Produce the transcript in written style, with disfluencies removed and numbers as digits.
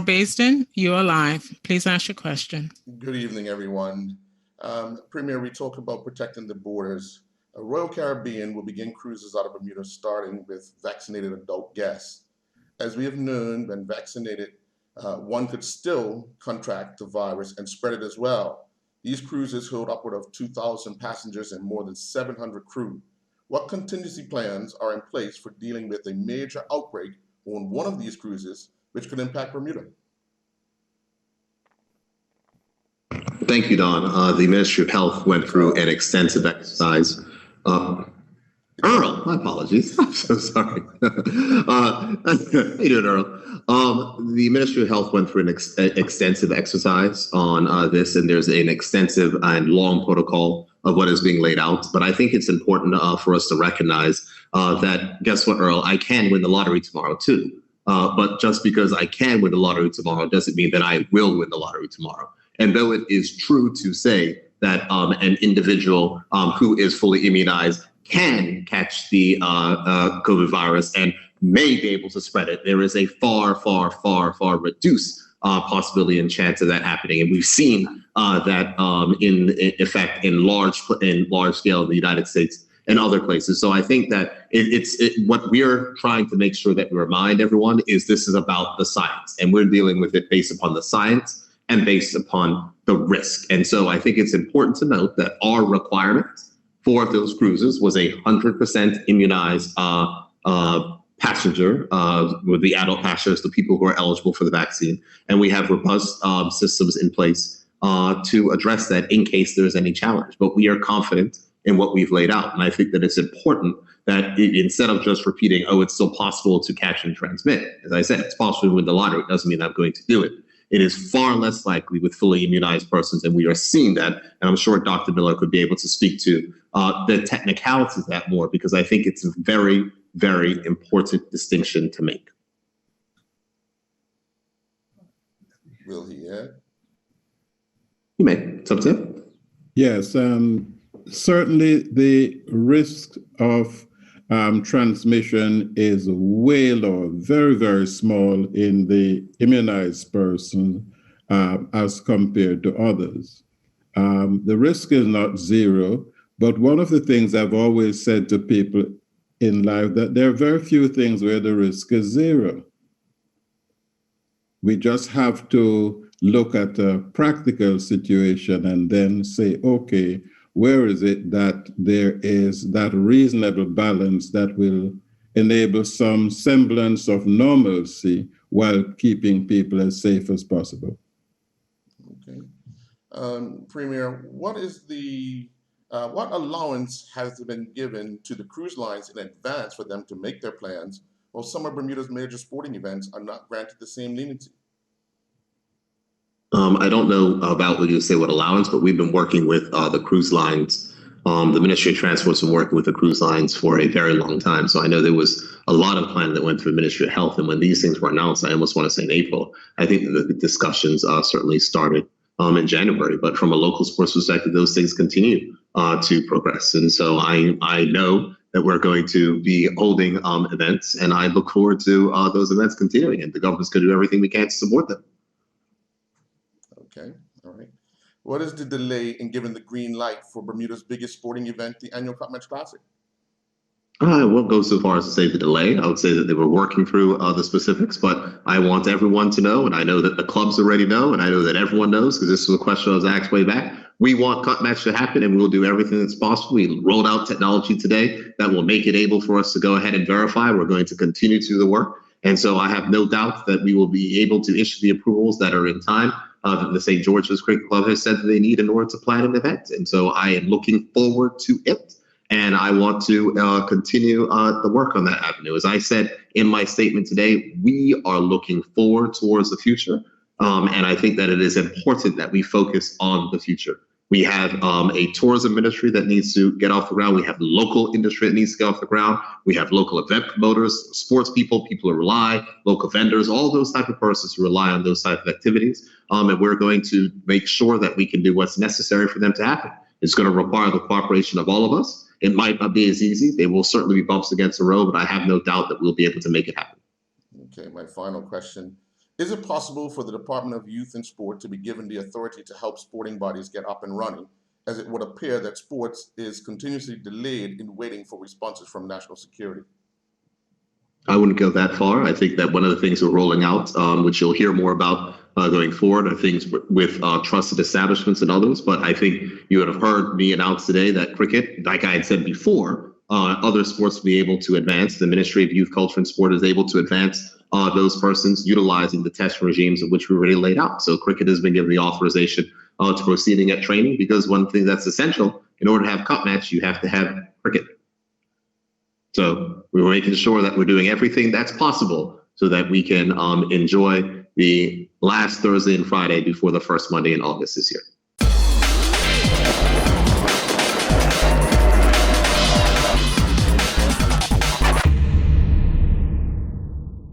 Basden, you are live. Please ask your question. Good evening, everyone. Premier, we talk about protecting the borders. Royal Caribbean will begin cruises out of Bermuda starting with vaccinated adult guests. As we have known, when vaccinated, one could still contract the virus and spread it as well. These cruises hold upward of 2,000 passengers and more than 700 crew. What contingency plans are in place for dealing with a major outbreak on one of these cruises, which could impact Bermuda? Thank you, Don. The Ministry of Health went through an extensive exercise. Earl, my apologies. I'm so sorry. How you doing, Earl? The Ministry of Health went through an extensive exercise on this, and there's an extensive and long protocol of what is being laid out. But I think it's important for us to recognize that, guess what, Earl? I can win the lottery tomorrow, too. But just because I can win the lottery tomorrow doesn't mean that I will win the lottery tomorrow. And though it is true to say that an individual who is fully immunized can catch the COVID virus and may be able to spread it, there is a far, far, far, far reduced possibility and chance of that happening. And we've seen that in effect in large scale in the United States and other places. So I think that what we're trying to make sure that we remind everyone is this is about the science, and we're dealing with it based upon the science and based upon the risk. And so I think it's important to note that our requirement for those cruises was 100% immunized passenger, with the adult passengers, the people who are eligible for the vaccine. And we have robust systems in place to address that in case there's any challenge. But we are confident in what we've laid out. And I think that it's important that instead of just repeating, oh, it's still possible to catch and transmit, as I said, it's possible to win the lottery. It doesn't mean I'm going to do it. It is far less likely with fully immunized persons, and we are seeing that. And I'm sure Dr. Miller could be able to speak to the technicalities of that more, because I think it's a very, very important distinction to make. Will he add? You may. It's up to him. Yes, certainly the risk of transmission is way low, very, very small in the immunized person as compared to others. The risk is not zero, but one of the things I've always said to people in life, that there are very few things where the risk is zero. We just have to look at a practical situation and then say, okay, where is it that there is that reasonable balance that will enable some semblance of normalcy while keeping people as safe as possible? Okay. Premier, what allowance has been given to the cruise lines in advance for them to make their plans, while some of Bermuda's major sporting events are not granted the same leniency? I don't know about what you say what allowance, but we've been working with the cruise lines. The Ministry of Transport's been working with the cruise lines for a very long time. So I know there was a lot of planning that went through the Ministry of Health. And when these things were announced, I almost want to say in April, I think the discussions certainly started in January. But from a local sports perspective, those things continue to progress. And so I know that we're going to be holding events, and I look forward to those events continuing. And the government's going to do everything we can to support them. Okay, all right. What is the delay in giving the green light for Bermuda's biggest sporting event, the annual Cup Match Classic? I won't go so far as to say the delay. I would say that they were working through the specifics, but I want everyone to know, and I know that the clubs already know, and I know that everyone knows, because this was a question I was asked way back. We want Cup Match to happen, and we'll do everything that's possible. We rolled out technology today that will make it able for us to go ahead and verify. We're going to continue to do the work. And so I have no doubt that we will be able to issue the approvals that are in time that the St. George's Cricket Club has said that they need in order to plan an event. And so I am looking forward to it. And I want to continue the work on that avenue. As I said in my statement today, we are looking forward towards the future. And I think that it is important that we focus on the future. We have a tourism ministry that needs to get off the ground. We have local industry that needs to get off the ground. We have local event promoters, sports people who rely, local vendors, all those type of persons who rely on those type of activities. And we're going to make sure that we can do what's necessary for them to happen. It's going to require the cooperation of all of us. It might not be as easy. There will certainly be bumps against the road, but I have no doubt that we'll be able to make it happen. Okay, my final question. Is it possible for the Department of Youth and Sport to be given the authority to help sporting bodies get up and running, as it would appear that sports is continuously delayed in waiting for responses from national security? I wouldn't go that far. I think that one of the things we're rolling out, which you'll hear more about going forward, are things with trusted establishments and others. But I think you would have heard me announce today that cricket, like I had said before, other sports will be able to advance. The Ministry of Youth, Culture, and Sport is able to advance those persons utilizing the test regimes of which we already laid out. So cricket has been given the authorization to proceeding at training, because one thing that's essential in order to have cup match, you have to have cricket. So we're making sure that we're doing everything that's possible so that we can enjoy the last Thursday and Friday before the first Monday in August this year.